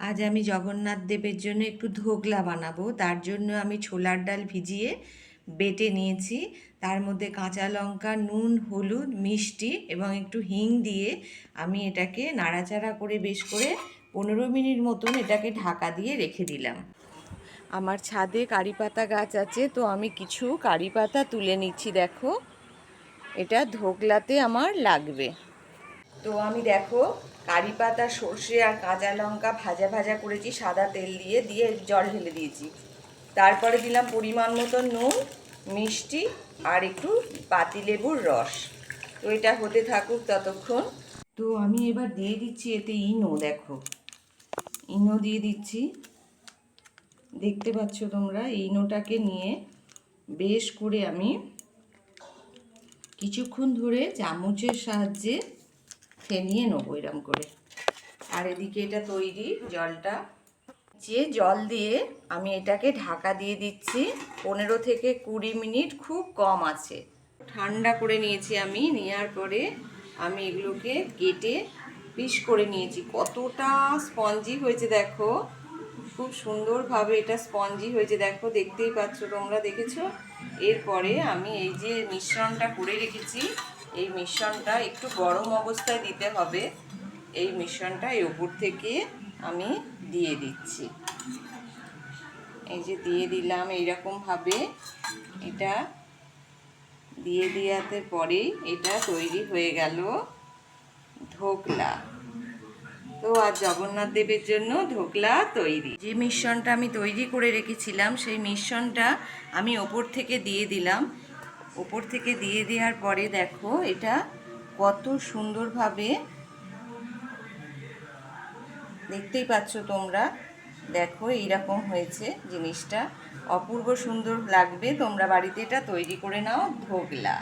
আজ আমি জগন্নাথ দেবের জন্য একটু ধোকলা বানাবো। তার জন্য আমি ছোলার ডাল ভিজিয়ে বেটে নিয়েছি। তার মধ্যে কাঁচা লঙ্কা, নুন, হলুদ, মিষ্টি এবং একটু হিং দিয়ে আমি এটাকে নাড়াচাড়া করে বেশ করে 15 মিনিট মতন এটাকে ঢাকা দিয়ে রেখে দিলাম। আমার ছাদে কারি পাতা গাছ আছে, তো আমি কিছু কারি পাতা তুলে নিচ্ছি। দেখো, এটা ধোকলাতে আমার লাগবে। তো আমি দেখো কারি পাতা, সর্ষে আর কাঁচা লঙ্কা ভাজা ভাজা করেছি সাদা তেল দিয়ে দিয়ে জল ঢেলে দিয়েছি। তারপরে দিলাম পরিমাণ মতো নুন, মিষ্টি আর একটু পাতিলেবুর রস। তো এটা হতে থাকুক ততক্ষণ। তো আমি এবার দিয়ে দিচ্ছি এতে ইনো। দেখো, ইনো দিয়ে দিচ্ছি। দেখতে পাচ্ছ তোমরা, ইনোটাকে নিয়ে বেশ করে আমি কিছুক্ষণ ধরে চামচের সাহায্যে ফেনিয়ে নেবো এরম করে। আর এদিকে এটা তৈরি জলটা, জল দিয়ে আমি এটাকে ঢাকা দিয়ে দিচ্ছি 15 থেকে 20 মিনিট, খুব কম আছে। ঠান্ডা করে নিয়েছি আমি। নেওয়ার পরে আমি এগুলোকে কেটে পিস করে নিয়েছি। কতটা স্পঞ্জি হয়েছে দেখো, খুব সুন্দরভাবে এটা স্পঞ্জি হয়েছে। দেখো, দেখতেই পাচ্ছ তোমরা, দেখেছো? এরপরে আমি এই যে মিশ্রণটা করে রেখেছি, এই মিশ্রণটা একটু গরম অবস্থায় দিতে হবে। এই মিশ্রণটা এই উপর থেকে আমি দিয়ে দিচ্ছি। এই যে দিয়ে দিলাম এইরকমভাবে। এটা দিয়ে দেওয়াতে পরেই এটা তৈরি হয়ে গেল ধোকলা। তো আজ জগন্নাথ দেবের জন্য ধোকলা তৈরি। যে মিশ্রণটা আমি তৈরি করে রেখেছিলাম সেই মিশ্রণটা আমি ওপর থেকে দিয়ে দিলাম। ওপর থেকে দিয়ে দেওয়ার পরে দেখো এটা কত সুন্দরভাবে, দেখতেই পাচ্ছ তোমরা। দেখো এইরকম হয়েছে জিনিসটা, অপূর্ব সুন্দর লাগবে। তোমরা বাড়িতে এটা তৈরি করে নাও ধোকলা।